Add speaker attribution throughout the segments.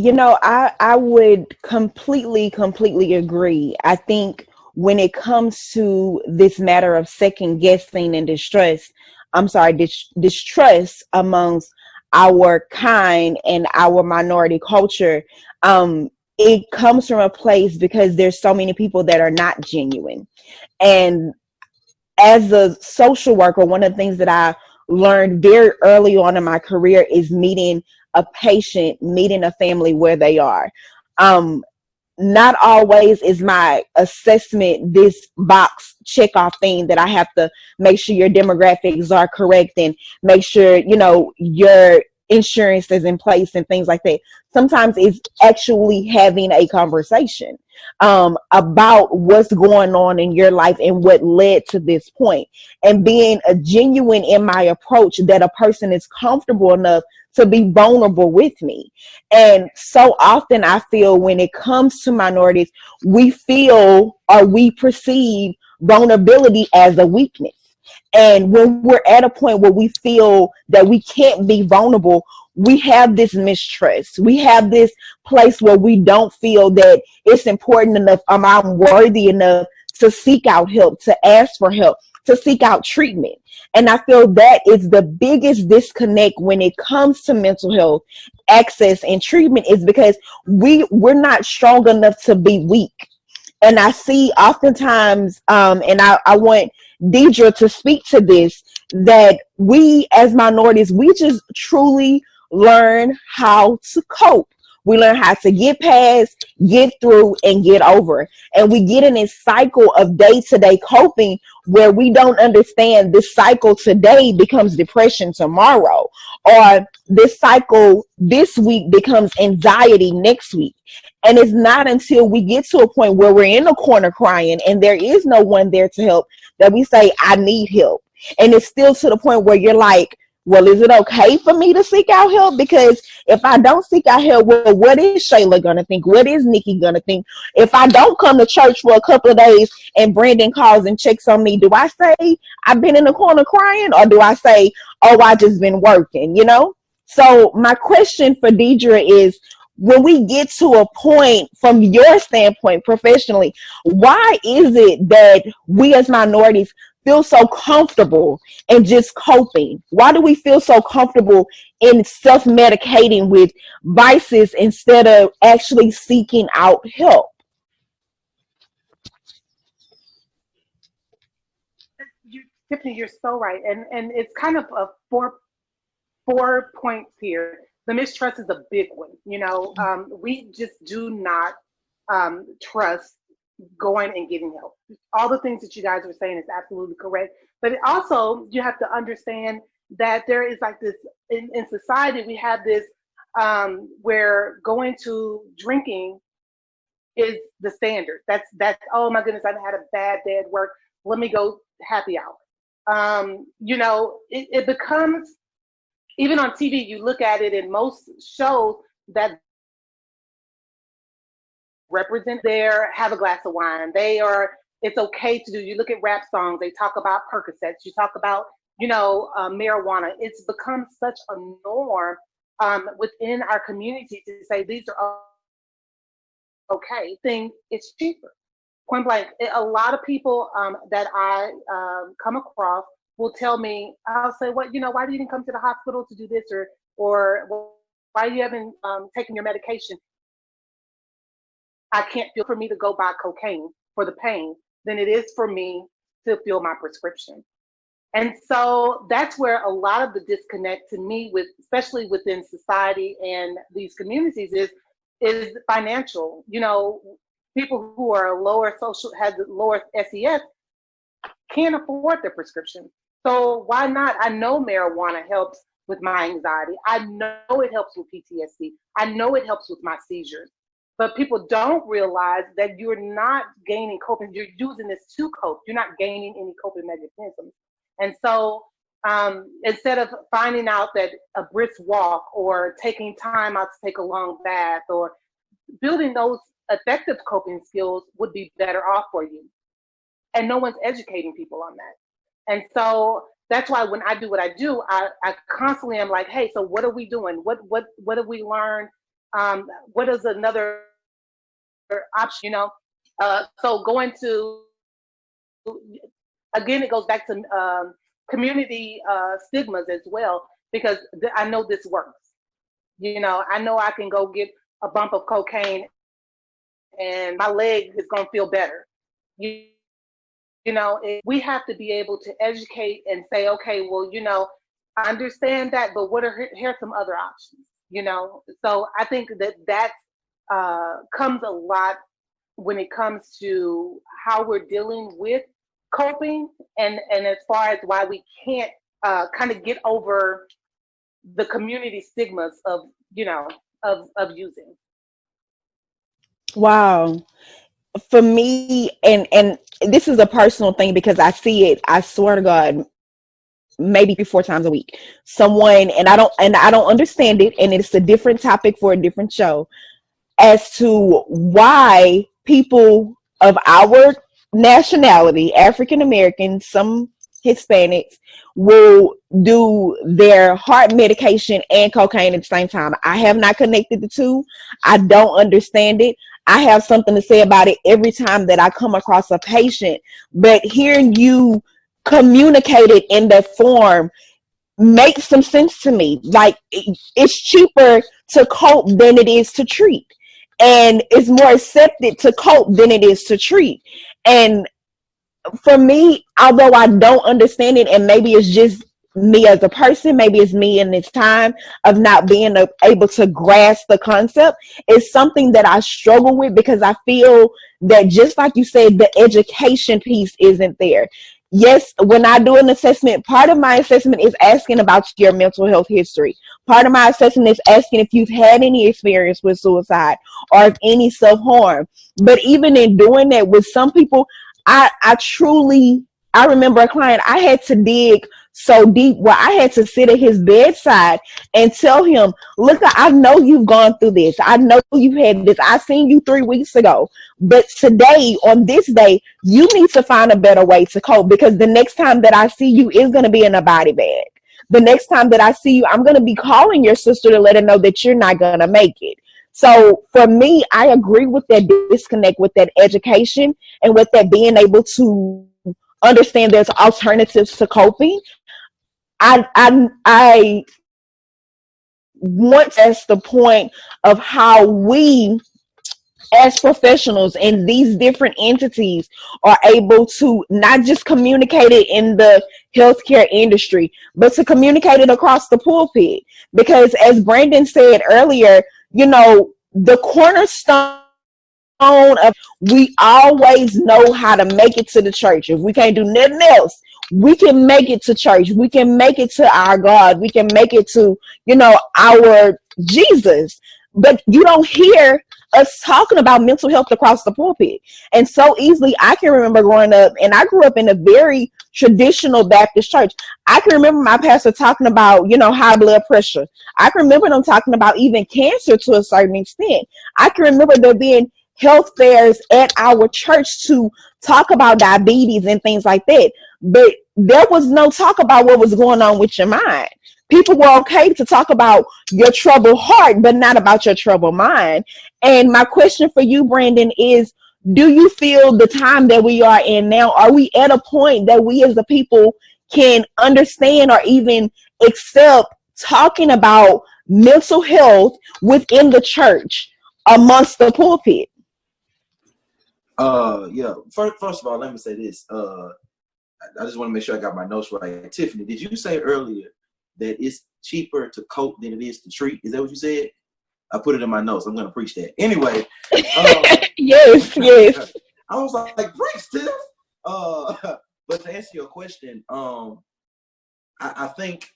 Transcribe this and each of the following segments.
Speaker 1: I would completely agree. I think when it comes to this matter of second guessing and distrust amongst our kind and our minority culture, it comes from a place because there's so many people that are not genuine. And as a social worker, one of the things that I learned very early on in my career is meeting a patient, meeting a family where they are. Um, Not always is my assessment this box check off thing that I have to make sure your demographics are correct and make sure, your insurance is in place and things like that. Sometimes it's actually having a conversation about what's going on in your life and what led to this point, and being a genuine in my approach that a person is comfortable enough to be vulnerable with me. And so often I feel when it comes to minorities, we feel or we perceive vulnerability as a weakness. And when we're at a point where we feel that we can't be vulnerable, we have this mistrust. We have this place where we don't feel that it's important enough, I'm worthy enough to seek out help, to ask for help, to seek out treatment. And I feel that is the biggest disconnect when it comes to mental health access and treatment, is because we're not strong enough to be weak. And I see oftentimes, and I want Diedra to speak to this, that we as minorities, we just truly learn how to cope. We learn how to get past, get through, and get over. And we get in this cycle of day-to-day coping where we don't understand this cycle today becomes depression tomorrow, or this cycle this week becomes anxiety next week. And it's not until we get to a point where we're in a corner crying and there is no one there to help that we say, I need help. And it's still to the point where you're like, well, is it okay for me to seek out help? Because if I don't seek out help, well, what is Shayla going to think? What is Nikki going to think? If I don't come to church for a couple of days and Branden calls and checks on me, do I say I've been in the corner crying, or do I say, oh, I just been working, So my question for Diedra is, when we get to a point from your standpoint professionally, why is it that we as minorities feel so comfortable in just coping? Why do we feel so comfortable in self-medicating with vices instead of actually seeking out help?
Speaker 2: Tiffany, you're so right. And it's kind of a four points here. The mistrust is a big one. We just do not trust going and getting help. All the things that you guys were saying is absolutely correct. But also, you have to understand that there is like this in society, we have this where going to drinking is the standard. That's oh my goodness, I've had a bad day at work. Let me go happy hour. It becomes, even on TV, you look at it in most shows that represent there, have a glass of wine. It's okay to do. You look at rap songs, they talk about Percocets, you talk about, marijuana. It's become such a norm within our community to say these are okay. Thing it's cheaper. Point blank. A lot of people that I come across will tell me, I'll say, why do you didn't come to the hospital to do this, or why you haven't taken your medication? I can't feel for me to go buy cocaine for the pain than it is for me to fill my prescription. And so that's where a lot of the disconnect to me, especially within society and these communities, is financial. People who are have lower SES can't afford their prescription. So why not? I know marijuana helps with my anxiety. I know it helps with PTSD. I know it helps with my seizures. But people don't realize that you're not gaining coping. You're using this to cope. You're not gaining any coping mechanisms. And so instead of finding out that a brisk walk or taking time out to take a long bath or building those effective coping skills would be better off for you. And no one's educating people on that. And so that's why when I do what I do, I constantly am like, hey, so what are we doing? What have we learned? What is another option? So going to, again, it goes back to community stigmas as well, because I know this works. I know I can go get a bump of cocaine and my leg is going to feel better. We have to be able to educate and say, okay, well, I understand that, but here's some other options. So I think that comes a lot when it comes to how we're dealing with coping, and as far as why we can't kind of get over the community stigmas of using.
Speaker 1: Wow. For me, and this is a personal thing because I see it, I swear to God, maybe 3-4 times a week. Someone, and I don't understand it, and it's a different topic for a different show, as to why people of our nationality, African Americans, some Hispanics, will do their heart medication and cocaine at the same time. I have not connected the two. I don't understand it. I have something to say about it every time that I come across a patient, but hearing you communicate it in that form makes some sense to me. Like, it's cheaper to cope than it is to treat, and it's more accepted to cope than it is to treat. And for me, although I don't understand it, and maybe it's just me as a person, maybe it's me in this time of not being able to grasp the concept, it's something that I struggle with, because I feel that, just like you said, the education piece isn't there. Yes, when I do an assessment, part of my assessment is asking about your mental health history. Part of my assessment is asking if you've had any experience with suicide or any self-harm. But even in doing that, with some people, I remember a client, I had to dig so deep where I had to sit at his bedside and tell him, look, I know you've gone through this. I know you've had this. I seen you 3 weeks ago. But today, on this day, you need to find a better way to cope, because the next time that I see you is going to be in a body bag. The next time that I see you, I'm going to be calling your sister to let her know that you're not going to make it. So for me, I agree with that disconnect, with that education, and with that being able to understand there's alternatives to coping. I want that's the point of how we as professionals in these different entities are able to not just communicate it in the healthcare industry, but to communicate it across the pulpit. Because as Branden said earlier, the cornerstone of, we always know how to make it to the church. If we can't do nothing else, we can make it to church. We can make it to our God. We can make it to, our Jesus. But you don't hear us talking about mental health across the pulpit. And so easily, I can remember growing up, and I grew up in a very traditional Baptist church. I can remember my pastor talking about, high blood pressure. I can remember them talking about even cancer to a certain extent. I can remember there being health fairs at our church to talk about diabetes and things like that. But there was no talk about what was going on with your mind. People were okay to talk about your troubled heart, but not about your troubled mind. And my question for you, Branden, is, do you feel the time that we are in now, are we at a point that we as a people can understand or even accept talking about mental health within the church amongst the pulpit?
Speaker 3: Yeah. First of all, let me say this. I just want to make sure I got my notes right. Tiffany, did you say earlier that it's cheaper to cope than it is to treat? Is that what you said? I put it in my notes. I'm going to preach that. Anyway.
Speaker 1: Yes.
Speaker 3: I was like, preach, Tiff. But to answer your question, I think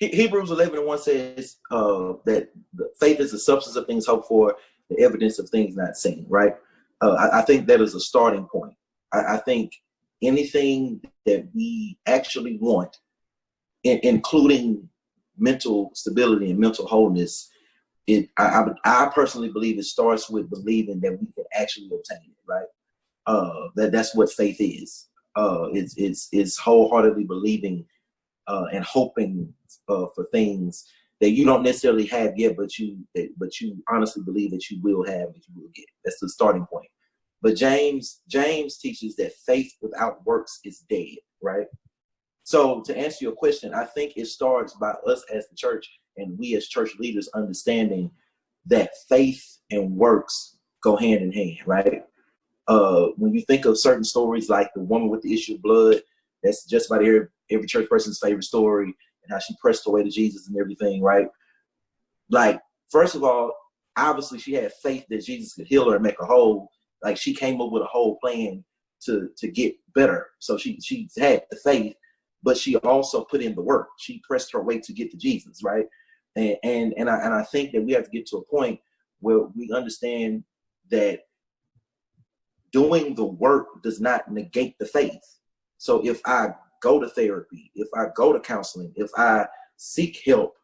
Speaker 3: Hebrews 11:1 says that the faith is the substance of things hoped for, the evidence of things not seen, right? I think that is a starting point. I think anything that we actually want, including mental stability and mental wholeness, I personally believe it starts with believing that we can actually obtain it, right? That's what faith is. It's wholeheartedly believing and hoping for things that you don't necessarily have yet, but you honestly believe that you will have, that you will get. That's the starting point. But James teaches that faith without works is dead, right? So to answer your question, I think it starts by us as the church and we as church leaders understanding that faith and works go hand in hand, right? When you think of certain stories like the woman with the issue of blood, that's just about every church person's favorite story, and how she pressed her way to Jesus and everything, right? Like, first of all, obviously she had faith that Jesus could heal her and make her whole. Like, she came up with a whole plan to get better. So she had the faith, but she also put in the work. She pressed her way to get to Jesus, right? And I think that we have to get to a point where we understand that doing the work does not negate the faith. So if I go to therapy, if I go to counseling, if I seek help,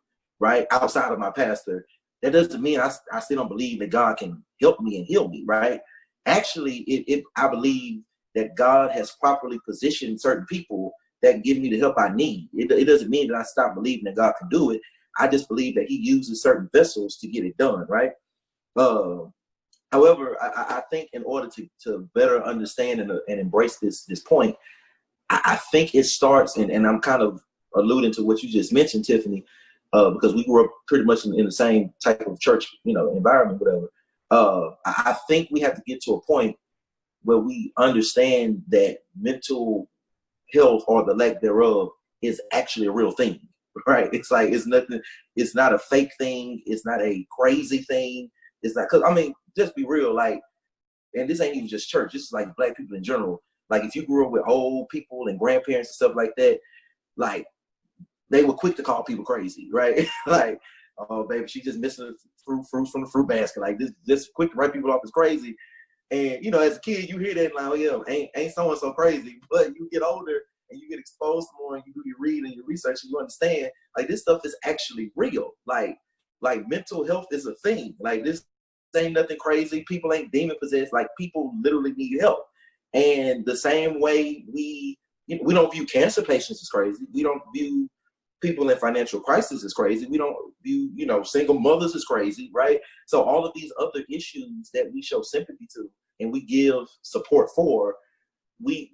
Speaker 3: right, outside of my pastor, that doesn't mean I still don't believe that God can help me and heal me, right? Actually, I believe that God has properly positioned certain people that give me the help I need. It doesn't mean that I stop believing that God can do it. I just believe that he uses certain vessels to get it done, right? However, I think in order to better understand and embrace this point, I think it starts, and I'm kind of alluding to what you just mentioned, Tiffany, because we grew up pretty much in the same type of church, environment, whatever. I think we have to get to a point where we understand that mental health, or the lack thereof, is actually a real thing, right? It's like, it's nothing, it's not a fake thing, it's not a crazy thing. It's not, because I mean, just be real, like, and this ain't even just church, this is like Black people in general. Like, if you grew up with old people and grandparents and stuff like that, like, they were quick to call people crazy, right? Like, oh baby, she just missing fruit from the fruit basket. Like, this quick to write people off as crazy. And as a kid, you hear that and like, oh yeah, ain't someone so crazy. But you get older and you get exposed more, and you do your read and your research, and you understand, like, this stuff is actually real. Like mental health is a thing. Like, this ain't nothing crazy. People ain't demon possessed. Like, people literally need help. And the same way we don't view cancer patients as crazy. We don't view people in financial crisis as crazy. We don't view, single mothers as crazy, right? So all of these other issues that we show sympathy to and we give support for, we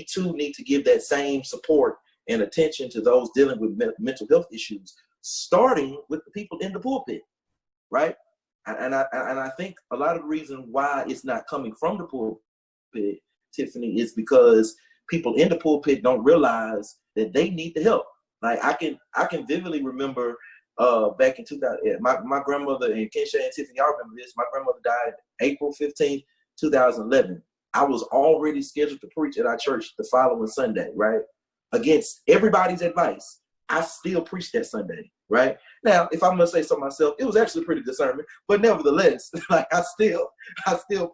Speaker 3: too need to give that same support and attention to those dealing with mental health issues, starting with the people in the pulpit, right? And I think a lot of the reason why it's not coming from the pulpit, Tiffany, is because people in the pulpit don't realize that they need the help. Like, I can vividly remember back in 2000, my grandmother, and Kensha and Tiffany, y'all remember this, my grandmother died April 15th, 2011. I was already scheduled to preach at our church the following Sunday, right? Against everybody's advice, I still preached that Sunday, right? Now, if I must say so myself, it was actually pretty good sermon, but nevertheless, like, I still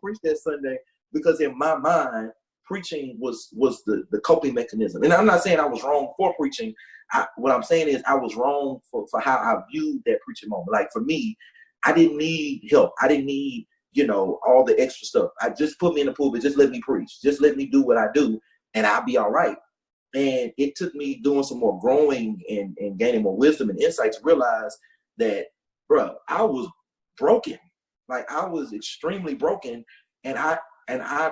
Speaker 3: preached that Sunday, because in my mind, preaching was the coping mechanism. And I'm not saying I was wrong for preaching. What I'm saying is I was wrong for how I viewed that preaching moment. Like, for me, I didn't need help. I didn't need, all the extra stuff. I just put me in the pulpit. Just let me preach. Just let me do what I do, and I'll be all right. And it took me doing some more growing and gaining more wisdom and insight to realize that, bro, I was broken. Like, I was extremely broken, and I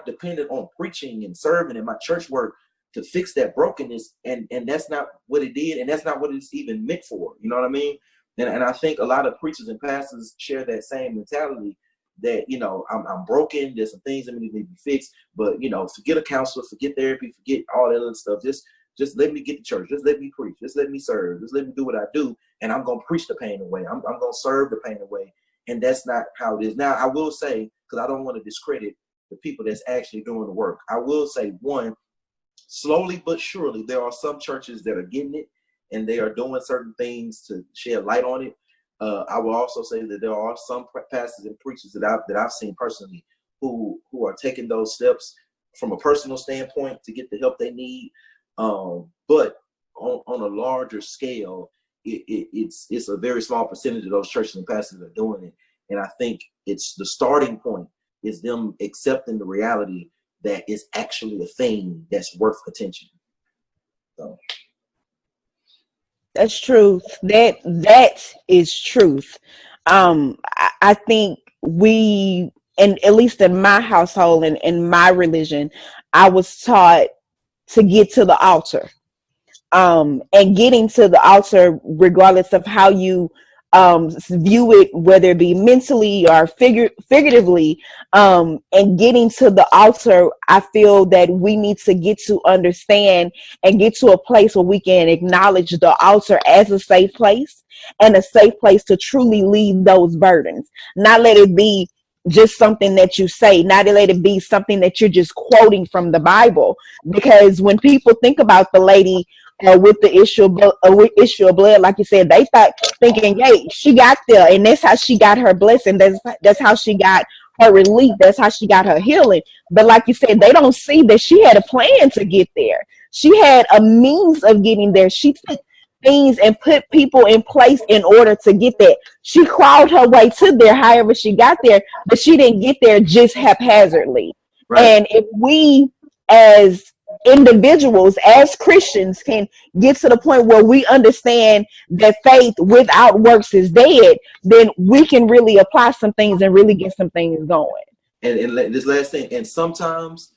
Speaker 3: depended on preaching and serving and my church work to fix that brokenness, and that's not what it did, and that's not what it's even meant for. You know what I mean? And I think a lot of preachers and pastors share that same mentality, that I'm broken. There's some things that need to be fixed, but forget a counselor, forget therapy, forget all that other stuff. Just let me get to church. Just let me preach. Just let me serve. Just let me do what I do, and I'm gonna preach the pain away. I'm gonna serve the pain away, and that's not how it is. Now, I will say, because I don't want to discredit the people that's actually doing the work, I will say, one, slowly but surely, there are some churches that are getting it, and they are doing certain things to shed light on it. I will also say that there are some pastors and preachers that I've seen personally who are taking those steps from a personal standpoint to get the help they need. But on a larger scale, it's a very small percentage of those churches and pastors that are doing it. And I think it's the starting point is them accepting the reality that it's actually a thing that's worth attention. So.
Speaker 1: That's truth. That is truth. I think we, and at least in my household and in my religion, I was taught to get to the altar. And getting to the altar, regardless of how you view it, whether it be mentally or figuratively, and getting to the altar, I feel that we need to get to understand and get to a place where we can acknowledge the altar as a safe place and a safe place to truly leave those burdens. Not let it be just something that you say, not let it be something that you're just quoting from the Bible. Because when people think about the lady with the issue of blood, like you said, they start thinking, "Hey, she got there, and that's how she got her blessing. That's how she got her relief. That's how she got her healing." But like you said, they don't see that she had a plan to get there. She had a means of getting there. She took things and put people in place in order to get there. She crawled her way to there, however she got there, but she didn't get there just haphazardly. Right. And if we, as individuals, as Christians, can get to the point where we understand that faith without works is dead, then we can really apply some things and really get some things going.
Speaker 3: And this last thing, and sometimes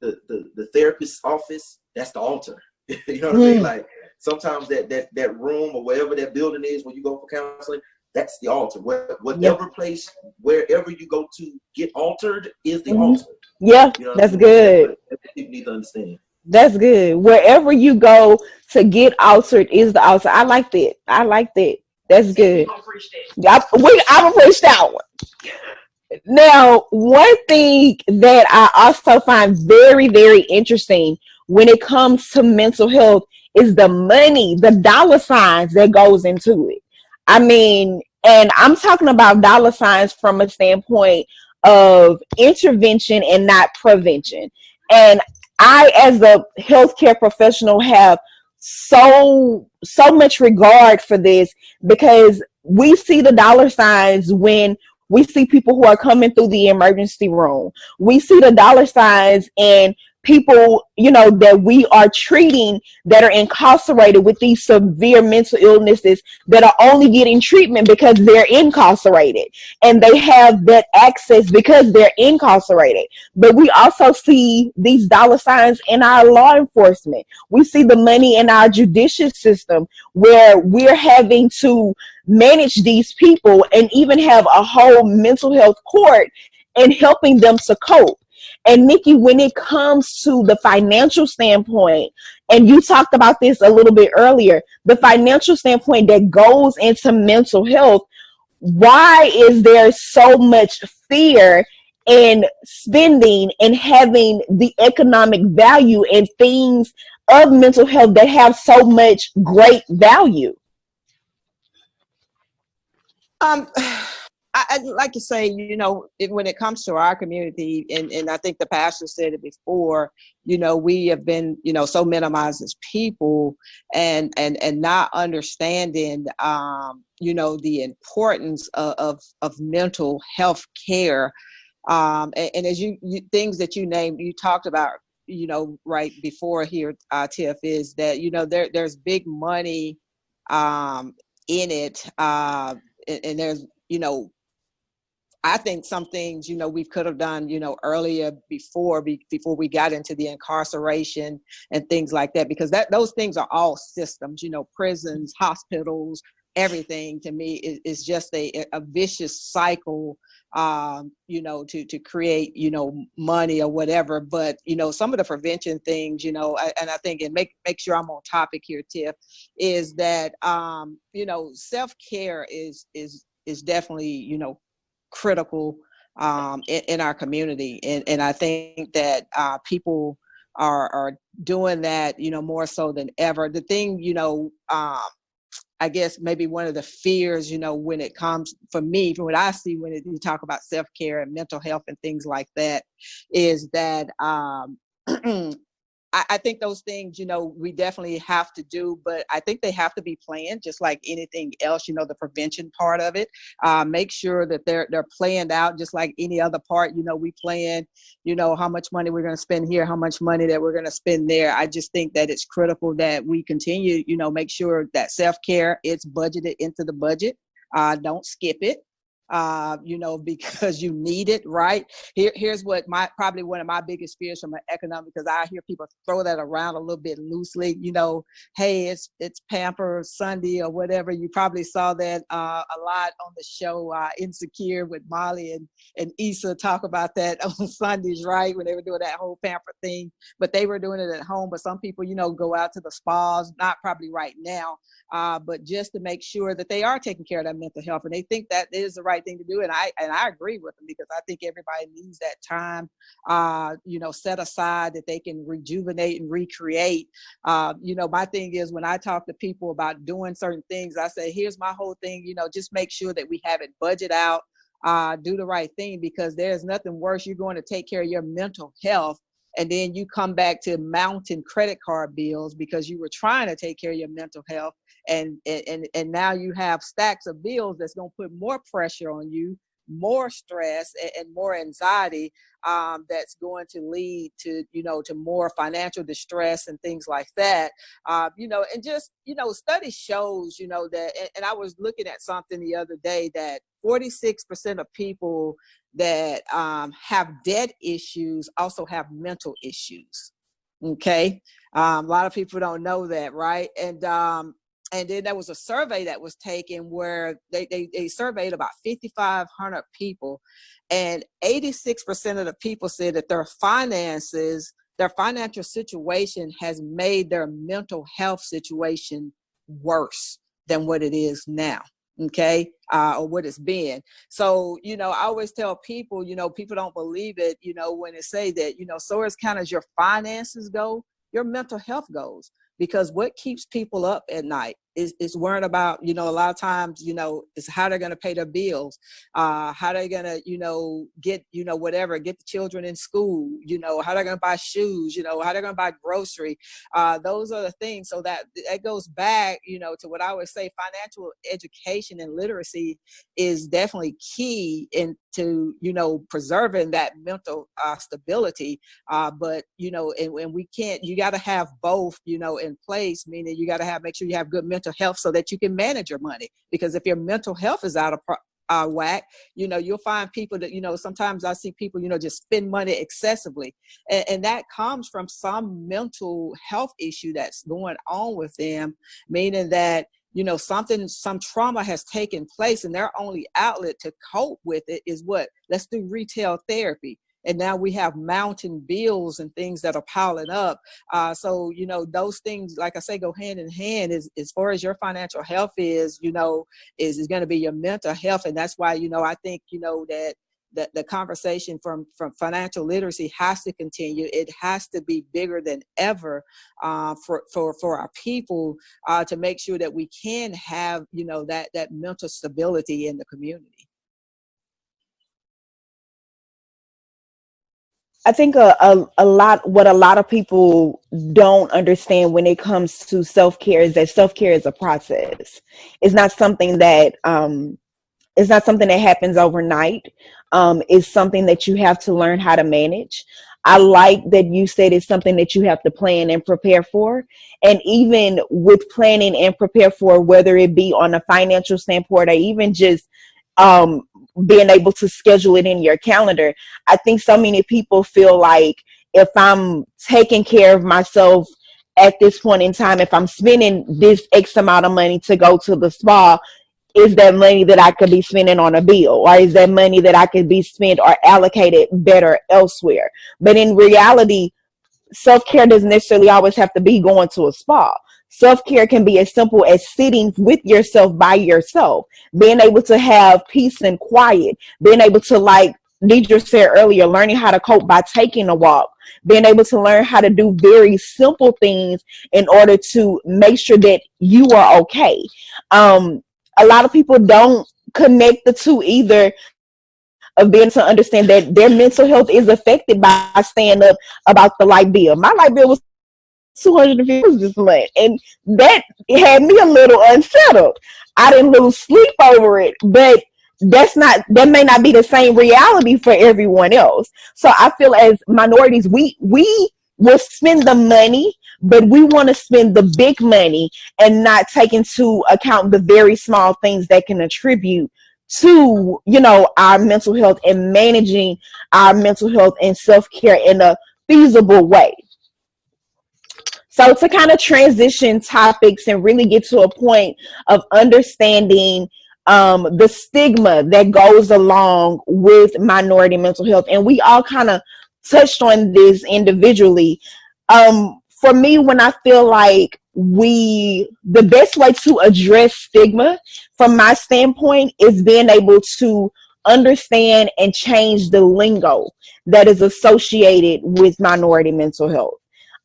Speaker 3: the therapist's office, that's the altar. You know what I mean? Like sometimes that room or wherever that building is when you go for counseling, that's the altar. Whatever place, wherever you go to get altered is the altar.
Speaker 1: Yeah, you know, that's good.
Speaker 3: People need to understand.
Speaker 1: That's good. Wherever you go to get altered is the altar. I like that. That's good. I'm gonna preach that one. Now, one thing that I also find very, very interesting when it comes to mental health is the money, the dollar signs that goes into it. I mean, and I'm talking about dollar signs from a standpoint of intervention and not prevention. And I, as a healthcare professional, have so much regard for this, because we see the dollar signs when we see people who are coming through the emergency room. We see the dollar signs in people, you know, that we are treating that are incarcerated with these severe mental illnesses that are only getting treatment because they're incarcerated, and they have that access because they're incarcerated. But we also see these dollar signs in our law enforcement. We see the money in our judicial system, where we're having to manage these people and even have a whole mental health court and helping them to cope. And Nikki, when it comes to the financial standpoint, and you talked about this a little bit earlier, the financial standpoint that goes into mental health, why is there so much fear in spending and having the economic value in things of mental health that have so much great value?
Speaker 4: I'd like to say, you know, when it comes to our community, and I think the pastor said it before, you know, we have been, you know, so minimized as people, and not understanding, you know, the importance of mental health care. And as you things that you named, you talked about, you know, right before here, Tiff, is that, you know, there's big money in it, and there's, you know, I think some things, you know, we could have done, you know, earlier before we got into the incarceration and things like that, because those things are all systems, you know, prisons, hospitals, everything to me is just a vicious cycle, you know, to create, you know, money or whatever. But, you know, some of the prevention things, you know, and I think, and make sure I'm on topic here, Tiff, is that, you know, self-care is definitely, you know, critical in our community, and I think that people are doing that, you know, more so than ever. The thing, you know, I guess maybe one of the fears, you know, when it comes, for me, from what I see when you talk about self-care and mental health and things like that, is that I think those things, we definitely have to do, but I think they have to be planned just like anything else, the prevention part of it. Make sure that they're planned out just like any other part. We plan, how much money we're going to spend here, how much money that we're going to spend there. I just think that it's critical that we continue, make sure that self-care is budgeted into the budget. Don't skip it. Because you need it, right? Here's what probably one of my biggest fears from an economic, because I hear people throw that around a little bit loosely, hey, it's Pamper Sunday or whatever. You probably saw that a lot on the show Insecure with Molly and Issa talk about that on Sundays, right? When they were doing that whole Pamper thing, but they were doing it at home. But some people, go out to the spas, not probably right now, but just to make sure that they are taking care of their mental health, and they think that is the right thing to do. And I agree with them, because I think everybody needs that time, set aside that they can rejuvenate and recreate. My thing is, when I talk to people about doing certain things, I say, here's my whole thing, just make sure that we have it budget out, do the right thing, because there's nothing worse. You're going to take care of your mental health, and then you come back to mounting credit card bills because you were trying to take care of your mental health. And now you have stacks of bills that's going to put more pressure on you, more stress and more anxiety, that's going to lead to, to more financial distress and things like that. And just, study shows, that, and I was looking at something the other day that 46% of people that have debt issues also have mental issues. Okay. A lot of people don't know that, right? And then there was a survey that was taken where they surveyed about 5,500 people, and 86% of the people said that their financial situation has made their mental health situation worse than what it is now. Okay. Or what it's been. So, I always tell people, people don't believe it, when they say that, so as kind of your finances go, your mental health goes. Because what keeps people up at night is worrying about, a lot of times, is how they're going to pay their bills, how they're going to, get, whatever, get the children in school, how they're going to buy shoes, how they're going to buy grocery. Those are the things. So that goes back, to what I would say, financial education and literacy is definitely key into, preserving that mental stability. But, and we can't, you got to have both, in place, meaning you got to make sure you have good mental health so that you can manage your money. Because if your mental health is out of whack, you'll find people that, sometimes I see people, just spend money excessively. And that comes from some mental health issue that's going on with them, meaning that, some trauma has taken place, and their only outlet to cope with it is what? Let's do retail therapy. And now we have mountain bills and things that are piling up. So, those things, like I say, go hand in hand. As far as your financial health is going to be your mental health. And that's why, I think, that the conversation from financial literacy has to continue. It has to be bigger than ever for our people to make sure that we can have, that mental stability in the community.
Speaker 1: I think what a lot of people don't understand when it comes to self-care is that self-care is a process. It's not something that happens overnight. It's something that you have to learn how to manage. I like that you said it's something that you have to plan and prepare for. And even with planning and prepare for, whether it be on a financial standpoint or even just being able to schedule it in your calendar. I think so many people feel like if I'm taking care of myself at this point in time, if I'm spending this X amount of money to go to the spa, is that money that I could be spending on a bill, or is that money that I could be spent or allocated better elsewhere? But in reality, self-care doesn't necessarily always have to be going to a spa. Self-care can be as simple as sitting with yourself by yourself, being able to have peace and quiet, being able to, like Diedra said earlier, learning how to cope by taking a walk, being able to learn how to do very simple things in order to make sure that you are okay. A lot of people don't connect the two either, of being to understand that their mental health is affected by staying up about the light bill. My light bill was $250 this month. And that had me a little unsettled. I didn't lose sleep over it, but that may not be the same reality for everyone else. So I feel as minorities, we will spend the money, but we want to spend the big money and not take into account the very small things that can attribute to, our mental health and managing our mental health and self-care in a feasible way. So to kind of transition topics and really get to a point of understanding the stigma that goes along with minority mental health, and we all kind of touched on this individually. For me, when I feel like the best way to address stigma from my standpoint is being able to understand and change the lingo that is associated with minority mental health.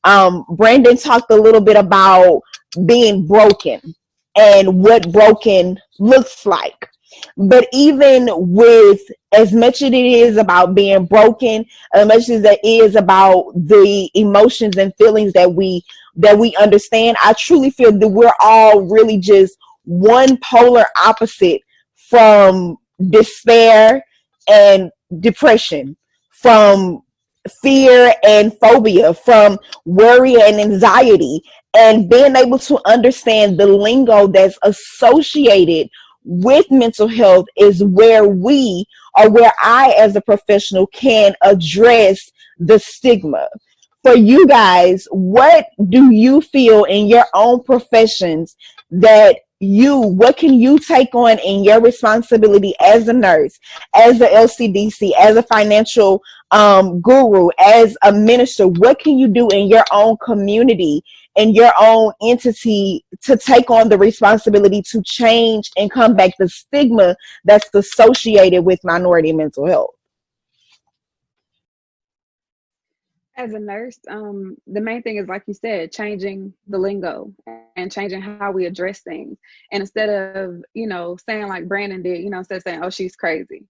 Speaker 1: Branden talked a little bit about being broken and what broken looks like. But even with as much as it is about being broken, as much as it is about the emotions and feelings that we understand, I truly feel that we're all really just one polar opposite from despair and depression, from fear and phobia, from worry and anxiety, and being able to understand the lingo that's associated with mental health is where I as a professional can address the stigma. For you guys, what do you feel in your own professions what can you take on in your responsibility as a nurse, as a LCDC, as a financial guru, as a minister? What can you do in your own community, in your own entity, to take on the responsibility to change and combat the stigma that's associated with minority mental health?
Speaker 5: As a nurse, the main thing is, like you said, changing the lingo and changing how we address things. And instead of, saying like Branden did, instead of saying, oh, she's crazy,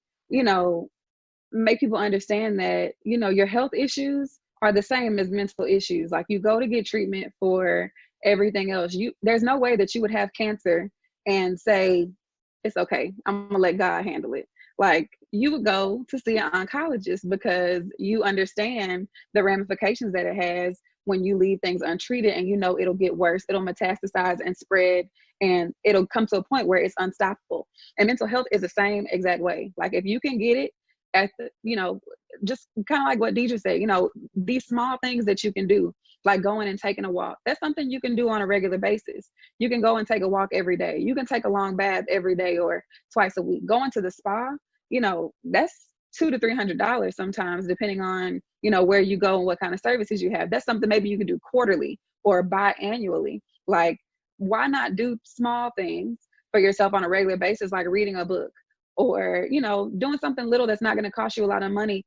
Speaker 5: make people understand that, your health issues are the same as mental issues. Like, you go to get treatment for everything else. There's no way that you would have cancer and say, it's okay, I'm gonna let God handle it. Like, you would go to see an oncologist because you understand the ramifications that it has when you leave things untreated, and it'll get worse, it'll metastasize and spread, and it'll come to a point where it's unstoppable. And mental health is the same exact way. Like, if you can get it at the, just kind of like what Diedra said, these small things that you can do, like going and taking a walk, that's something you can do on a regular basis. You can go and take a walk every day. You can take a long bath every day or twice a week. Going to the spa, that's $200 to $300 sometimes, depending on, where you go and what kind of services you have. That's something maybe you can do quarterly or biannually. Like, why not do small things for yourself on a regular basis, like reading a book or, doing something little that's not going to cost you a lot of money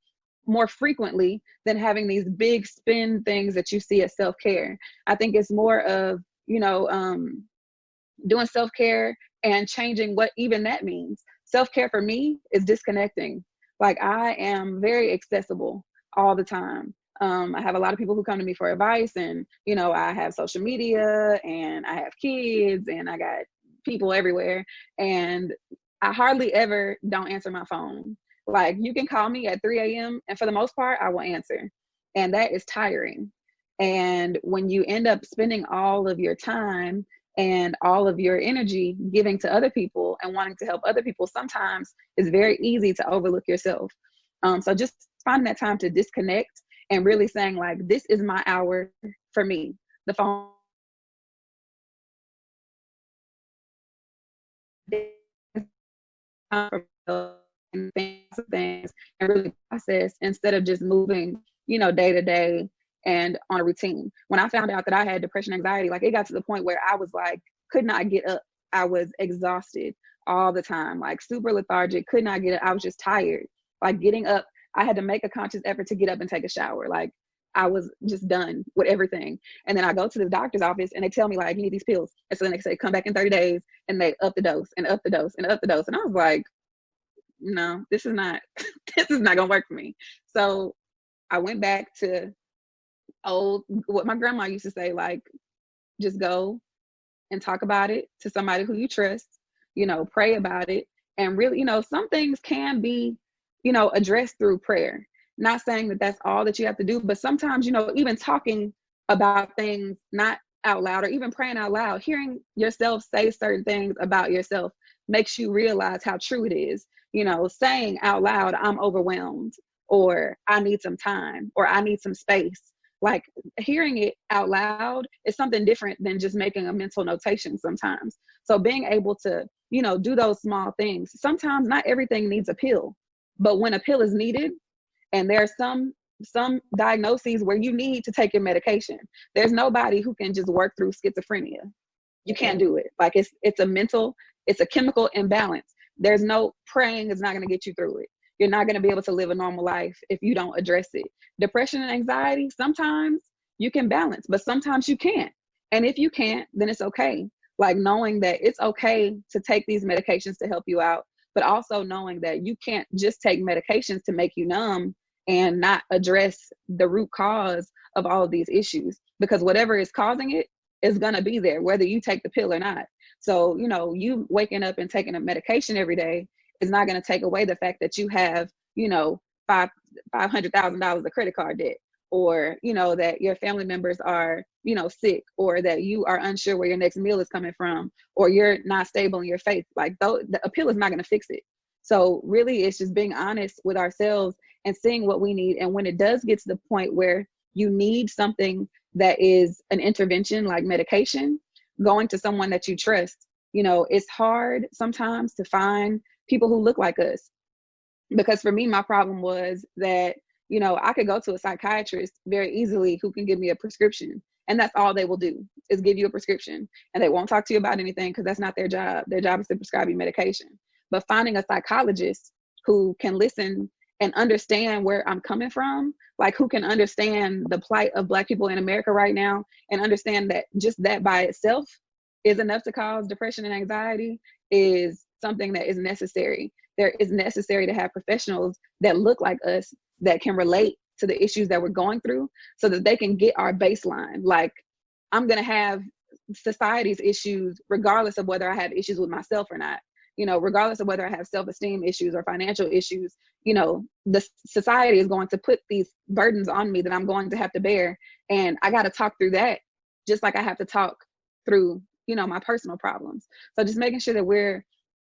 Speaker 5: more frequently than having these big spend things that you see as self-care. I think it's more of, doing self-care and changing what even that means. Self-care for me is disconnecting. Like, I am very accessible all the time. I have a lot of people who come to me for advice, and, I have social media, and I have kids, and I got people everywhere, and I hardly ever don't answer my phone. Like, you can call me at 3 a.m. and for the most part, I will answer. And that is tiring. And when you end up spending all of your time and all of your energy giving to other people and wanting to help other people, sometimes it's very easy to overlook yourself. So just finding that time to disconnect and really saying, like, this is my hour for me. The phone and things and really process instead of just moving, day to day and on a routine. When I found out that I had depression, anxiety, like, it got to the point where I was like, could not get up. I was exhausted all the time, like super lethargic, could not get up. I was just tired. Like, getting up, I had to make a conscious effort to get up and take a shower. Like, I was just done with everything. And then I go to the doctor's office and they tell me, like, you need these pills. And so then they say, come back in 30 days, and they up the dose and up the dose and up the dose. And I was like, no, this is not, this is not gonna work for me. So I went back to what my grandma used to say, like, just go and talk about it to somebody who you trust, pray about it. And really, some things can be, addressed through prayer. Not saying that that's all that you have to do, but sometimes, even talking about things not out loud, or even praying out loud, hearing yourself say certain things about yourself makes you realize how true it is. Saying out loud, I'm overwhelmed, or I need some time, or I need some space. Like, hearing it out loud is something different than just making a mental notation sometimes. So being able to, do those small things. Sometimes not everything needs a pill, but when a pill is needed, and there's some diagnoses where you need to take your medication. There's nobody who can just work through schizophrenia. You can't do it. Like, it's a chemical imbalance. There's no praying is not going to get you through it. You're not going to be able to live a normal life if you don't address it. Depression and anxiety, sometimes you can balance, but sometimes you can't. And if you can't, then it's okay. Like, knowing that it's okay to take these medications to help you out, but also knowing that you can't just take medications to make you numb and not address the root cause of all of these issues, because whatever is causing it is going to be there, whether you take the pill or not. So, you waking up and taking a medication every day is not going to take away the fact that you have, $500,000 of credit card debt, or, that your family members are, sick, or that you are unsure where your next meal is coming from, or you're not stable in your faith. Like, a pill is not going to fix it. So really, it's just being honest with ourselves and seeing what we need. And when it does get to the point where you need something that is an intervention, like medication, going to someone that you trust. It's hard sometimes to find people who look like us. Because for me, my problem was that, I could go to a psychiatrist very easily who can give me a prescription. And that's all they will do, is give you a prescription. And they won't talk to you about anything, because that's not their job. Their job is to prescribe you medication. But finding a psychologist who can listen and understand where I'm coming from, like, who can understand the plight of Black people in America right now, and understand that just that by itself is enough to cause depression and anxiety, is something that is necessary. There is necessary to have professionals that look like us, that can relate to the issues that we're going through, so that they can get our baseline. Like, I'm going to have society's issues regardless of whether I have issues with myself or not. Regardless of whether I have self-esteem issues or financial issues, the society is going to put these burdens on me that I'm going to have to bear. And I got to talk through that, just like I have to talk through, my personal problems. So just making sure that we're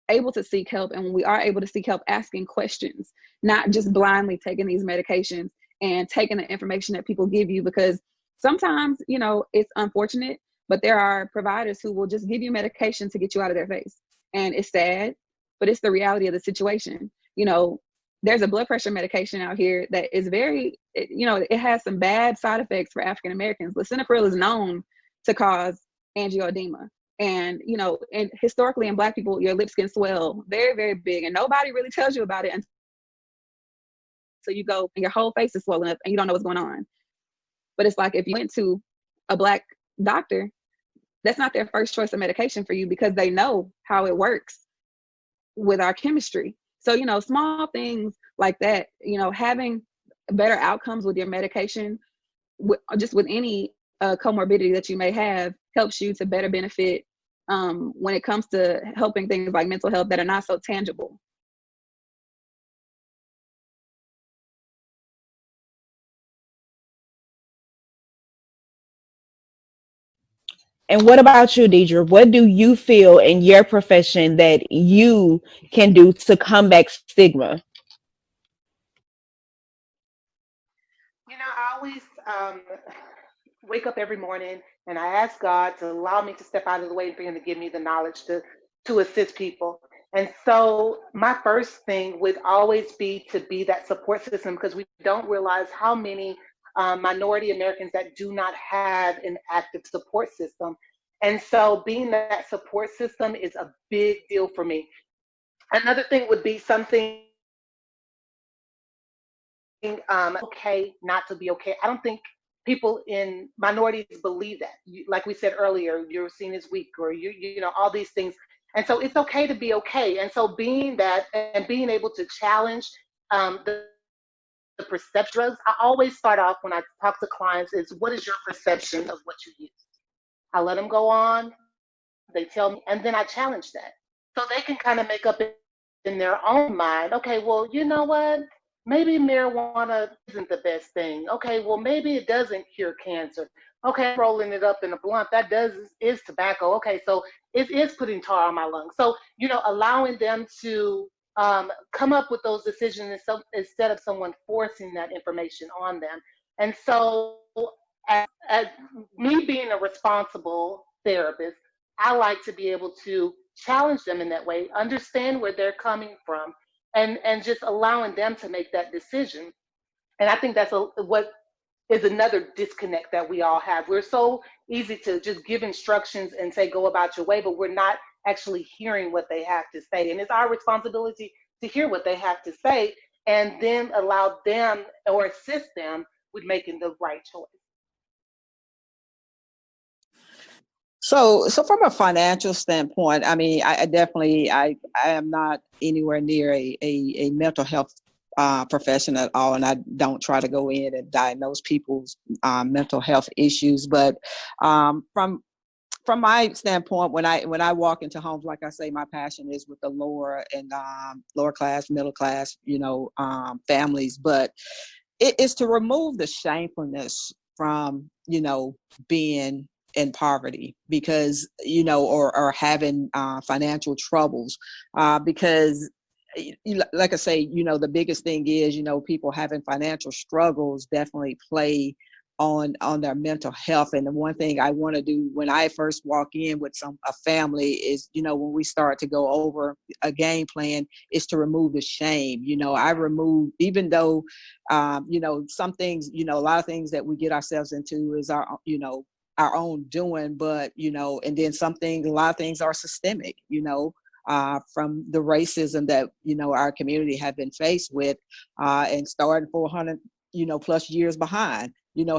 Speaker 5: able to seek help. And when we are able to seek help, asking questions, not just blindly taking these medications and taking the information that people give you, because sometimes, it's unfortunate, but there are providers who will just give you medication to get you out of their face. And it's sad, but it's the reality of the situation. There's a blood pressure medication out here that is it has some bad side effects for African Americans. Lisinopril is known to cause angioedema. And, and historically in Black people, your lips can swell very, very big. And nobody really tells you about it until you go and your whole face is swollen up and you don't know what's going on. But it's like, if you went to a Black doctor, that's not their first choice of medication for you, because they know how it works with our chemistry. So, small things like that, having better outcomes with your medication, just with any comorbidity that you may have, helps you to better benefit when it comes to helping things like mental health that are not so tangible.
Speaker 1: And what about you, Diedra? What do you feel in your profession that you can do to combat stigma?
Speaker 2: I always wake up every morning and I ask God to allow me to step out of the way and for Him to give me the knowledge to assist people. And so my first thing would always be to be that support system, because we don't realize how many minority Americans that do not have an active support system. And so being that support system is a big deal for me. Another thing would be something okay not to be okay. I don't think people in minorities believe that. Like we said earlier, you're seen as weak, or all these things. And so it's okay to be okay. And so being that and being able to challenge the the perception drugs, I always start off when I talk to clients is, what is your perception of what you use? I let them go on, they tell me, and then I challenge that. So they can kind of make up in their own mind, okay, well, you know what? Maybe marijuana isn't the best thing. Okay, well, maybe it doesn't cure cancer. Okay, rolling it up in a blunt, that is tobacco. Okay, so it is putting tar on my lungs. So, allowing them to come up with those decisions instead of someone forcing that information on them. And so, as me being a responsible therapist, I like to be able to challenge them in that way, understand where they're coming from, and just allowing them to make that decision. And I think that's what is another disconnect that we all have. We're so easy to just give instructions and say, go about your way, but we're not actually hearing what they have to say. And it's our responsibility to hear what they have to say and then allow them or assist them with making the right choice.
Speaker 4: So from a financial standpoint, I mean, I definitely, I am not anywhere near a mental health profession at all, and I don't try to go in and diagnose people's mental health issues. But from my standpoint, when I walk into homes, like I say, my passion is with the lower and lower class, middle class, families. But it is to remove the shamefulness from being in poverty, because or having financial troubles, because like I say, the biggest thing is, people having financial struggles definitely play on their mental health. And the one thing I want to do when I first walk in with a family is, when we start to go over a game plan, is to remove the shame. I remove, even though some things, a lot of things that we get ourselves into is our own doing, but and then a lot of things are systemic, from the racism that our community have been faced with, and starting 400 plus years behind,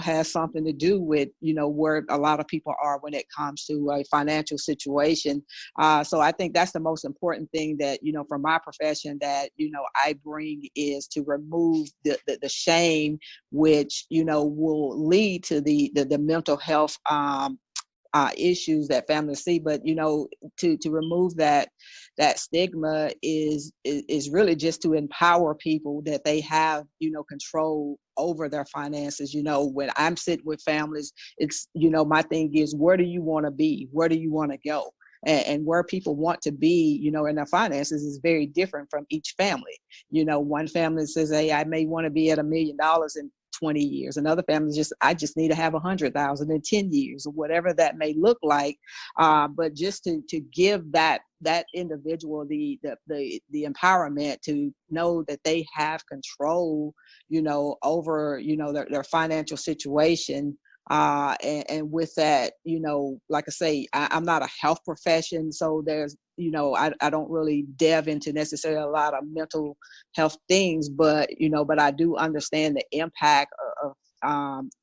Speaker 4: has something to do with where a lot of people are when it comes to a financial situation. So I think that's the most important thing that from my profession that I bring, is to remove the shame, which will lead to the mental health issues that families see. But to remove that stigma is really just to empower people that they have control over their finances. When I'm sitting with families, it's my thing is, where do you want to be, where do you want to go? And where people want to be, in their finances is very different from each family. One family says, hey, I may want to be at $1 million in 20 years. Another family I just need to have 100,000 in 10 years, or whatever that may look like. But just to give that individual the empowerment to know that they have control, over, their financial situation. And with that, like I say, I'm not a health profession, so there's, I don't really delve into necessarily a lot of mental health things, but I do understand the impact of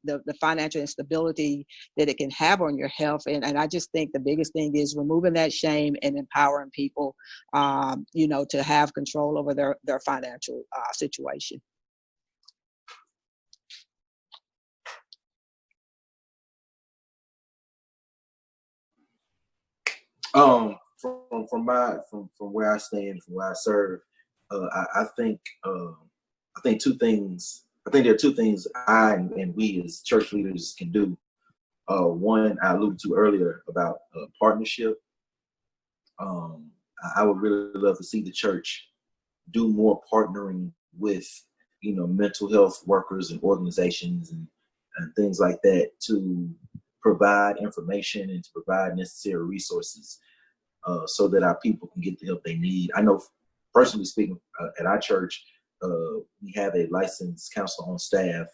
Speaker 4: the financial instability that it can have on your health. And I just think the biggest thing is removing that shame and empowering people, to have control over their financial situation.
Speaker 3: From where I stand, from where I serve, I think two things. I think there are two things I and we as church leaders can do. One I alluded to earlier about partnership. I would really love to see the church do more partnering with mental health workers and organizations and things like that, to provide information and to provide necessary resources, so that our people can get the help they need. I know, personally speaking, at our church, we have a licensed counselor on staff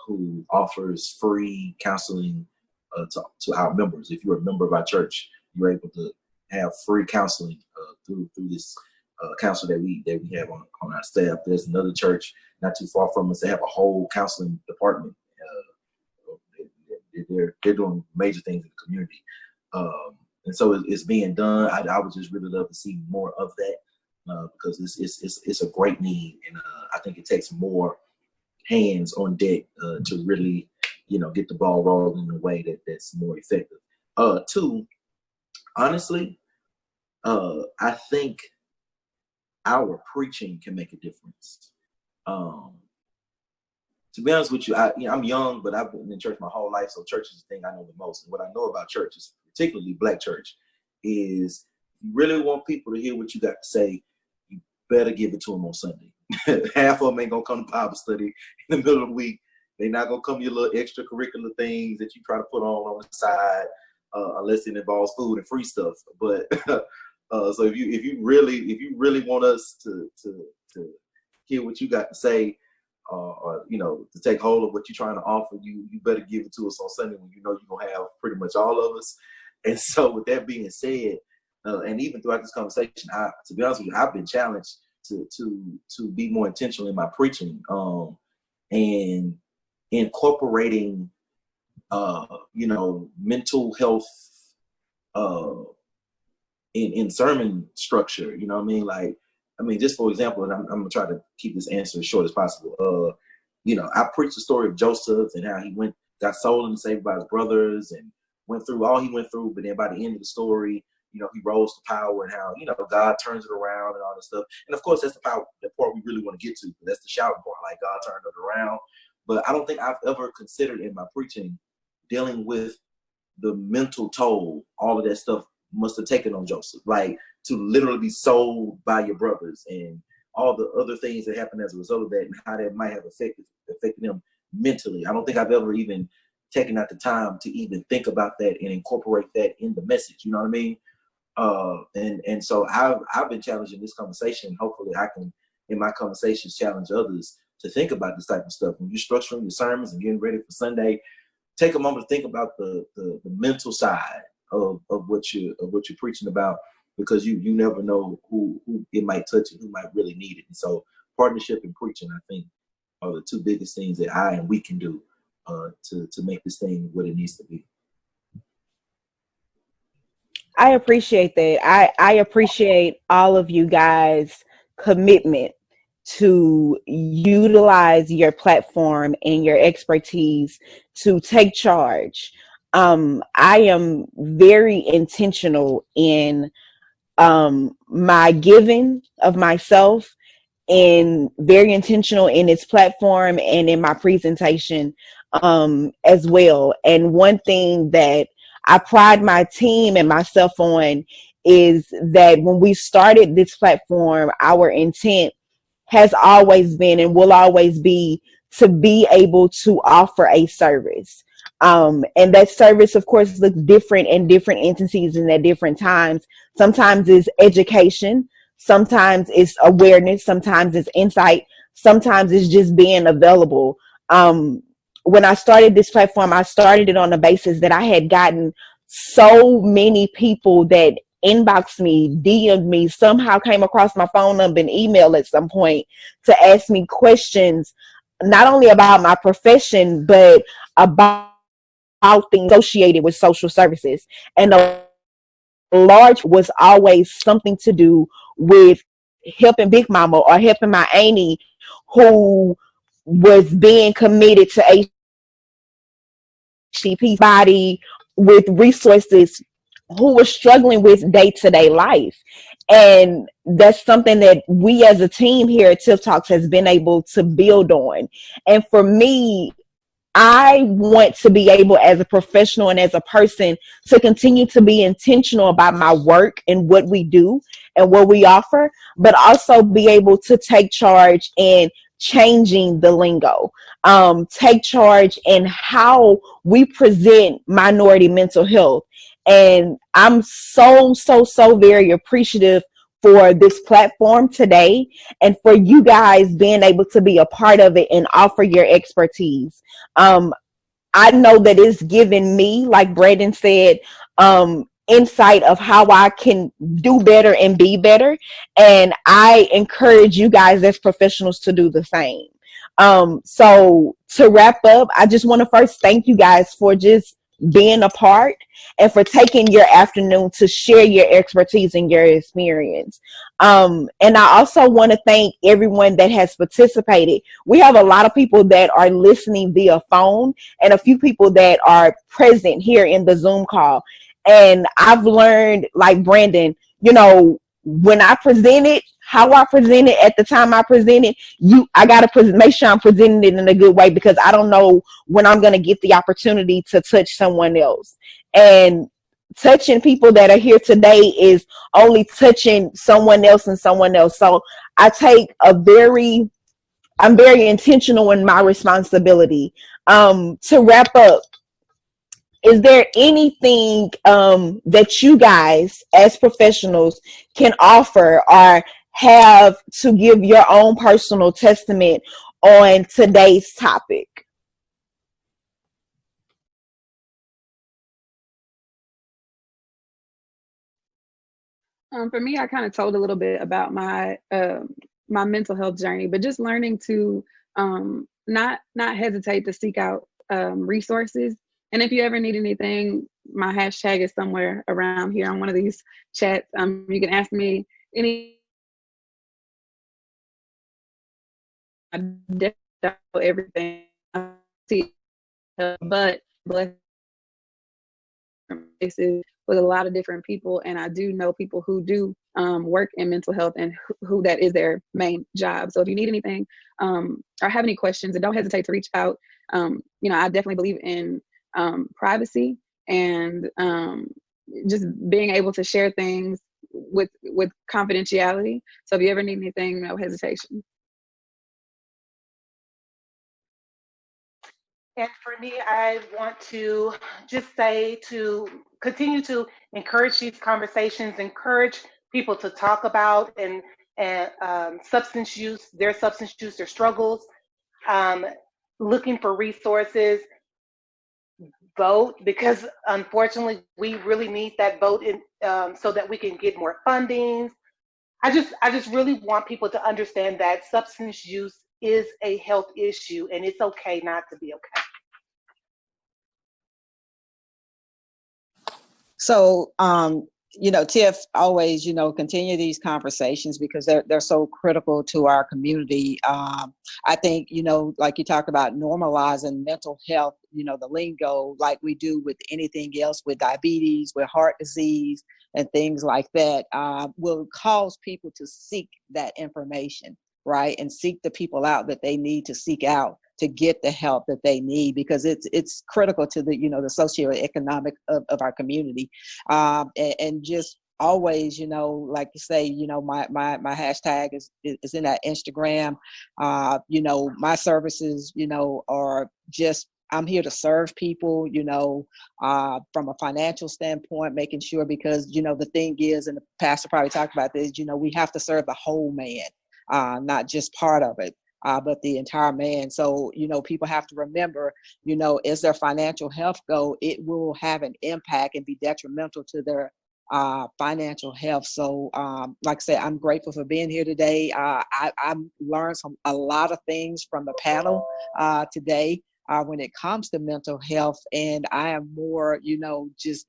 Speaker 3: who offers free counseling to our members. If you're a member of our church, you're able to have free counseling through this counselor that we have on our staff. There's another church not too far from us. They have a whole counseling department. They're doing major things in the community. And so it's being done. I would just really love to see more of that, because it's a great need, and I think it takes more hands on deck to really, get the ball rolling in a way that's more effective. Two, honestly, I think our preaching can make a difference. To be honest with you, I'm young, but I've been in church my whole life, so church is the thing I know the most. And what I know about churches, particularly Black church, is you really want people to hear what you got to say, you better give it to them on Sunday. Half of them ain't going to come to Bible study in the middle of the week. They're not going to come to your little extracurricular things that you try to put on the side, unless it involves food and free stuff. But so if you really want us to hear what you got to say, or to take hold of what you're trying to offer, you better give it to us on Sunday when you know you're gonna have pretty much all of us. And so with that being said, and even throughout this conversation, to be honest with you, I've been challenged to be more intentional in my preaching, and incorporating mental health in sermon structure. You know what I mean? Like, just for example, and I'm gonna try to keep this answer as short as possible. I preached the story of Joseph and how he got sold and saved by his brothers and went through all he went through, but then by the end of the story, he rose to power and how, God turns it around and all this stuff. And of course, that's the part we really want to get to. That's the shouting part, like God turned it around. But I don't think I've ever considered in my preaching dealing with the mental toll all of that stuff must have taken on Joseph, like to literally be sold by your brothers and all the other things that happened as a result of that and how that might have affected him mentally. I don't think I've ever even taken out the time to even think about that and incorporate that in the message. You know what I mean? And so I've been challenging this conversation. Hopefully I can, in my conversations, challenge others to think about this type of stuff. When you're structuring your sermons and getting ready for Sunday, take a moment to think about the mental side of what you're preaching about, because you never know who it might touch and who might really need it. And so partnership and preaching, I think, are the two biggest things that I and we can do to make this thing what it needs to be.
Speaker 1: I appreciate that. I appreciate all of you guys' commitment to utilize your platform and your expertise to take charge. I am very intentional in my giving of myself, and very intentional in its platform and in my presentation as well. And one thing that I pride my team and myself on is that when we started this platform, our intent has always been and will always be to be able to offer a service. And that service, of course, looks different in different entities and at different times. Sometimes it's education, sometimes it's awareness, sometimes it's insight, sometimes it's just being available. When I started this platform, I started it on the basis that I had gotten so many people that inboxed me, DM'd me, somehow came across my phone number and email at some point to ask me questions, not only about my profession, but about things associated with social services. And a large was always something to do with helping Big Mama or helping my auntie who was being committed to HCP body with resources, who was struggling with day-to-day life. And that's something that we as a team here at Tiff Talks has been able to build on. And for me, I want to be able, as a professional and as a person, to continue to be intentional about my work and what we do and what we offer, but also be able to take charge in changing the lingo, take charge in how we present minority mental health. And I'm so very appreciative for this platform today and for you guys being able to be a part of it and offer your expertise. I know that it's given me, like Branden said, insight of how I can do better and be better. And I encourage you guys as professionals to do the same. So to wrap up, I just want to first thank you guys for just being a part and for taking your afternoon to share your expertise and your experience. And I also want to thank everyone that has participated. We have a lot of people that are listening via phone and a few people that are present here in the Zoom call. And I've learned, like Branden, you know, when I presented, how I presented at the time I presented, I got to make sure I'm presenting it in a good way, because I don't know when I'm going to get the opportunity to touch someone else. And touching people that are here today is only touching someone else and someone else. So I'm very intentional in my responsibility. To wrap up, is there anything that you guys as professionals can offer or have to give your own personal testament on today's topic?
Speaker 5: For me, I kind of told a little bit about my my mental health journey, but just learning to not hesitate to seek out resources. And if you ever need anything, my hashtag is somewhere around here on one of these chats. You can ask me any. I definitely don't know everything, but blessed places with a lot of different people, and I do know people who do work in mental health and who that is their main job. So if you need anything or have any questions, and don't hesitate to reach out. You know, I definitely believe in privacy and just being able to share things with confidentiality. So if you ever need anything, no hesitation.
Speaker 2: And for me, I want to just say to continue to encourage these conversations, encourage people to talk about and substance use, their struggles, looking for resources, vote, because unfortunately we really need that vote in, so that we can get more funding. I just really want people to understand that substance use is a health issue, and it's okay not to be okay.
Speaker 4: So, you know, Tiff, always, you know, continue these conversations because they're so critical to our community. I think, you know, like you talked about normalizing mental health, you know, the lingo like we do with anything else, with diabetes, with heart disease and things like that, will cause people to seek that information, right? And seek the people out that they need to seek out to get the help that they need, because it's critical to the, you know, the socioeconomic of our community. And just always, you know, like you say, you know, my hashtag is in that Instagram. You know, my services, you know, are just, I'm here to serve people, you know, from a financial standpoint, making sure, because, you know, the thing is, and the pastor probably talked about this, you know, we have to serve the whole man, not just part of it. But the entire man. So, you know, people have to remember, you know, as their financial health go, it will have an impact and be detrimental to their financial health. So, like I said, I'm grateful for being here today. I learned a lot of things from the panel today when it comes to mental health, and I am more, you know, just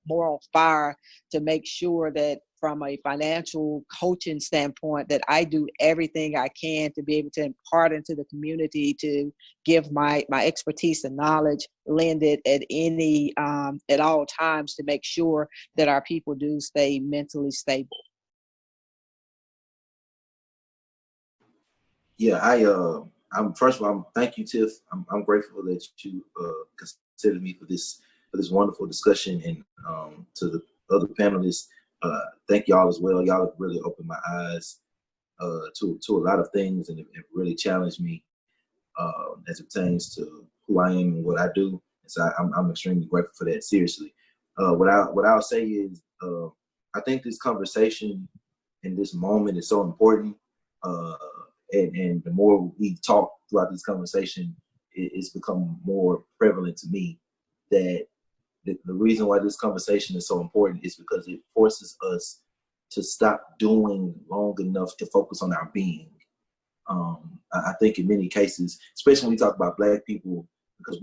Speaker 4: more on fire to make sure that from a financial coaching standpoint, that I do everything I can to be able to impart into the community, to give my expertise and knowledge, lend it at all times to make sure that our people do stay mentally stable.
Speaker 3: Yeah, I'm first of all, thank you, Tiff. I'm grateful that you considered me for this wonderful discussion, and to the other panelists. Thank y'all as well. Y'all have really opened my eyes to a lot of things, and it really challenged me as it pertains to who I am and what I do. And so I'm extremely grateful for that. Seriously, what I'll say is, I think this conversation in this moment is so important, and the more we talk throughout this conversation, it's become more prevalent to me that the reason why this conversation is so important is because it forces us to stop doing long enough to focus on our being. I think in many cases, especially when we talk about Black people, because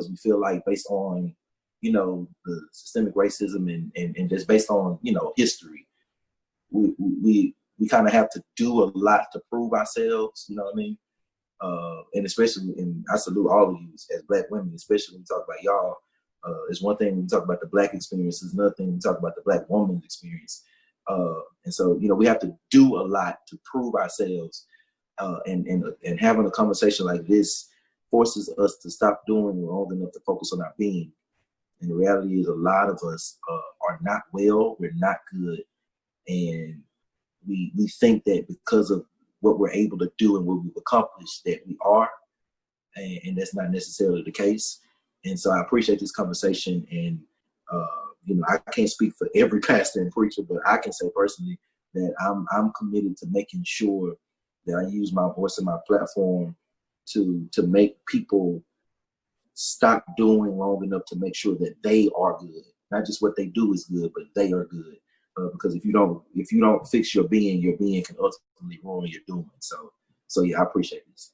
Speaker 3: we feel like based on the systemic racism and just based on, history, we kind of have to do a lot to prove ourselves, you know what I mean? And especially, and I salute all of you as Black women, especially when we talk about y'all. It's one thing when we talk about the Black experience, it's another thing when we talk about the Black woman's experience. And so, we have to do a lot to prove ourselves. And having a conversation like this forces us to stop doing long enough to focus on our being. And the reality is a lot of us are not well, we're not good. And we think that because of what we're able to do and what we've accomplished that we are, and that's not necessarily the case. And so I appreciate this conversation. And, I can't speak for every pastor and preacher, but I can say personally that I'm committed to making sure that I use my voice and my platform to make people stop doing long enough to make sure that they are good. Not just what they do is good, but they are good. Because if you don't fix your being can ultimately ruin your doing. So yeah, I appreciate this.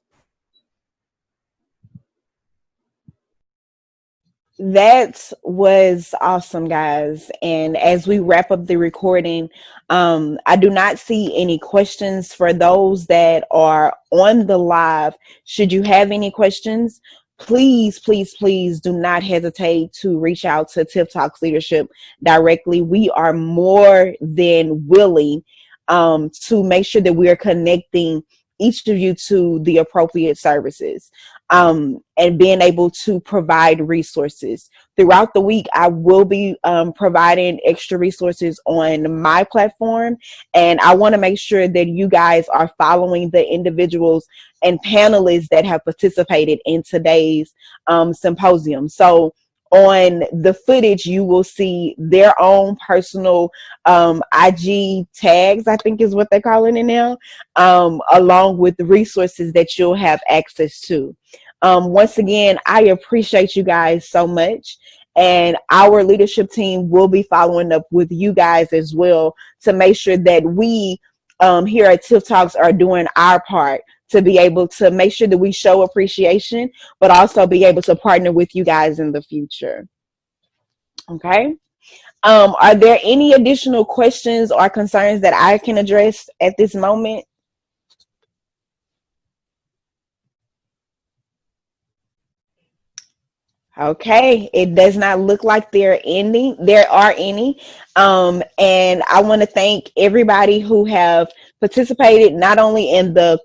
Speaker 1: That was awesome, guys. And as we wrap up the recording, I do not see any questions for those that are on the live. Should you have any questions, please, please, please do not hesitate to reach out to Tiff Talks Leadership directly. We are more than willing to make sure that we are connecting each of you to the appropriate services, and being able to provide resources. Throughout the week, I will be providing extra resources on my platform, and I want to make sure that you guys are following the individuals and panelists that have participated in today's symposium. So on the footage, you will see their own personal IG tags, I think is what they're calling it now, along with the resources that you'll have access to. Once again, I appreciate you guys so much. And our leadership team will be following up with you guys as well to make sure that we here at Tiff Talks are doing our part to be able to make sure that we show appreciation, but also be able to partner with you guys in the future. Okay. Are there any additional questions or concerns that I can address at this moment? Okay, it does not look like there are any. And I want to thank everybody who have participated not only in the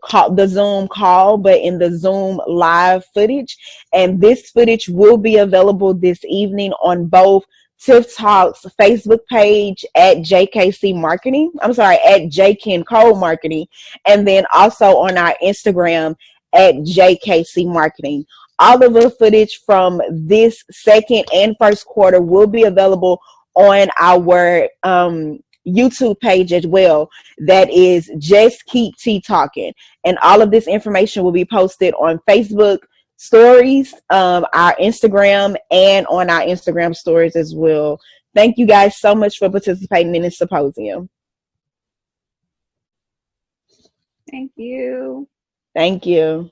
Speaker 1: Zoom call, but in the Zoom live footage. And this footage will be available this evening on both Tiff Talks Facebook page at JKC Marketing. I'm sorry, at JKen Cole Marketing, and then also on our Instagram at JKC Marketing. All of the footage from this second and first quarter will be available on our YouTube page as well. That is Just Keep Tea Talking. And all of this information will be posted on Facebook stories, our Instagram, and on our Instagram stories as well. Thank you guys so much for participating in this symposium.
Speaker 5: Thank you.
Speaker 1: Thank you.